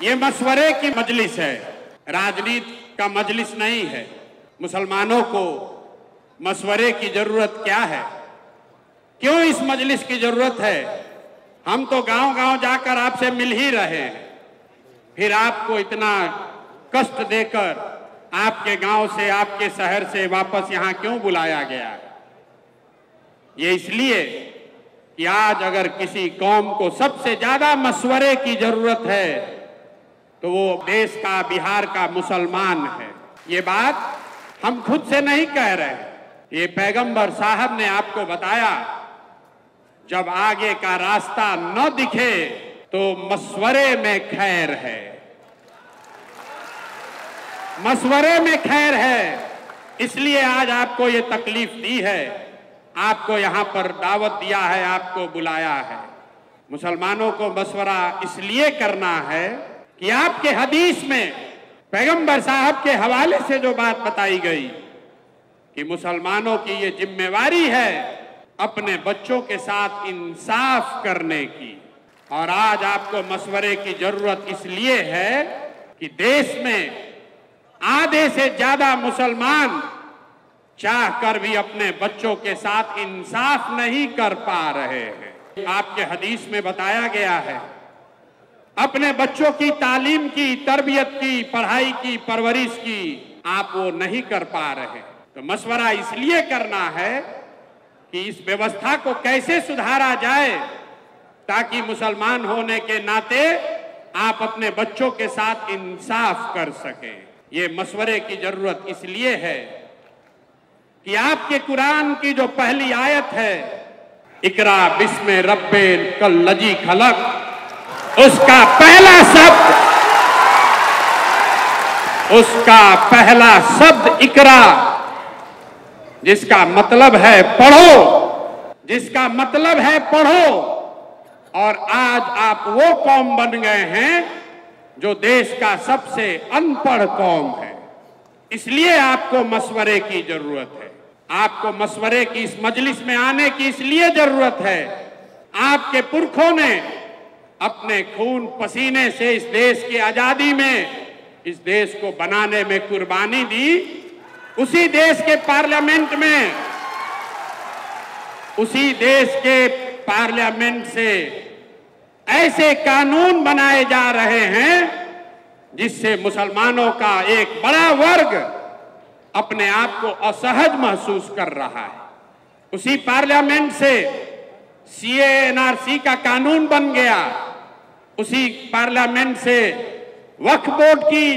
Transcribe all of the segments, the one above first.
ये मशवरे की मजलिस है, राजनीति का मजलिस नहीं है। मुसलमानों को मशवरे की जरूरत क्या है? क्यों इस मजलिस की जरूरत है? हम तो गांव-गांव जाकर आपसे मिल ही रहे हैं, फिर आपको इतना कष्ट देकर आपके गांव से, आपके शहर से वापस यहां क्यों बुलाया गया है? ये इसलिए कि आज अगर किसी कौम को सबसे ज्यादा मशवरे की जरूरत है तो वो देश का, बिहार का मुसलमान है। ये बात हम खुद से नहीं कह रहे, ये पैगंबर साहब ने आपको बताया, जब आगे का रास्ता न दिखे तो मशवरे में खैर है, मशवरे में खैर है। इसलिए आज आपको ये तकलीफ दी है, आपको यहां पर दावत दिया है, आपको बुलाया है। मुसलमानों को मशवरा इसलिए करना है कि आपके हदीस में पैगंबर साहब के हवाले से जो बात बताई गई कि मुसलमानों की ये जिम्मेवारी है अपने बच्चों के साथ इंसाफ करने की। और आज आपको मशवरे की जरूरत इसलिए है कि देश में आधे से ज्यादा मुसलमान चाह कर भी अपने बच्चों के साथ इंसाफ नहीं कर पा रहे हैं। आपके हदीस में बताया गया है, अपने बच्चों की तालीम की, तरबियत की, पढ़ाई की, परवरिश की आप वो नहीं कर पा रहे। तो मशवरा इसलिए करना है कि इस व्यवस्था को कैसे सुधारा जाए ताकि मुसलमान होने के नाते आप अपने बच्चों के साथ इंसाफ कर सकें। ये मशवरे की जरूरत इसलिए है कि आपके कुरान की जो पहली आयत है, इकरा बिस्मे रब्बिल कल्लजी खलक, उसका पहला शब्द इकरा, जिसका मतलब है पढ़ो, जिसका मतलब है पढ़ो। और आज आप वो कौम बन गए हैं जो देश का सबसे अनपढ़ कौम है। इसलिए आपको मशवरे की जरूरत है, आपको मशवरे की इस मजलिस में आने की इसलिए जरूरत है। आपके पुरखों ने अपने खून पसीने से इस देश की आजादी में, इस देश को बनाने में कुर्बानी दी। उसी देश के पार्लियामेंट में, उसी देश के पार्लियामेंट से ऐसे कानून बनाए जा रहे हैं जिससे मुसलमानों का एक बड़ा वर्ग अपने आप को असहज महसूस कर रहा है। उसी पार्लियामेंट से सीए एनआरसी का कानून बन गया, उसी पार्लियामेंट से वक्फ बोर्ड की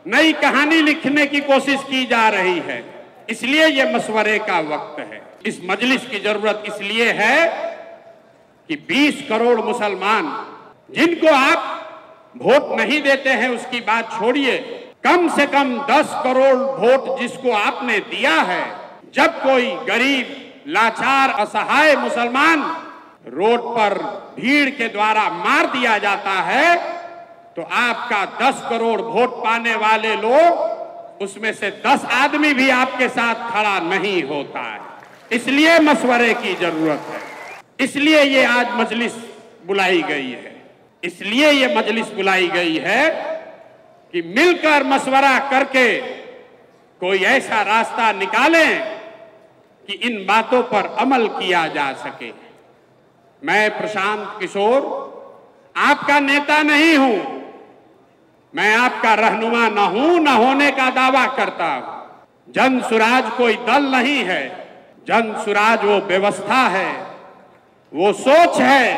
नई कहानी लिखने की कोशिश की जा रही है। इसलिए ये मशवरे का वक्त है, इस मजलिस की जरूरत इसलिए है कि 20 करोड़ मुसलमान जिनको आप वोट नहीं देते हैं उसकी बात छोड़िए, कम से कम 10 करोड़ वोट जिसको आपने दिया है, जब कोई गरीब, लाचार, असहाय मुसलमान रोड पर भीड़ के द्वारा मार दिया जाता है तो आपका 10 करोड़ वोट पाने वाले लोग, उसमें से 10 आदमी भी आपके साथ खड़ा नहीं होता है। इसलिए मशवरे की जरूरत है, इसलिए ये आज मजलिस बुलाई गई है, इसलिए ये मजलिस बुलाई गई है कि मिलकर मशवरा करके कोई ऐसा रास्ता निकालें कि इन बातों पर अमल किया जा सके। मैं प्रशांत किशोर आपका नेता नहीं हूं, मैं आपका रहनुमा न हूं, न होने का दावा करता हूं। जन सुराज कोई दल नहीं है, जन सुराज वो व्यवस्था है, वो सोच है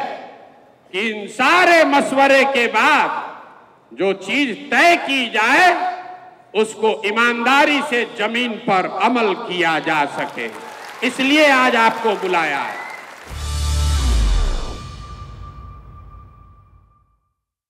कि इन सारे मशवरे के बाद जो चीज तय की जाए उसको ईमानदारी से जमीन पर अमल किया जा सके। इसलिए आज आपको बुलाया है।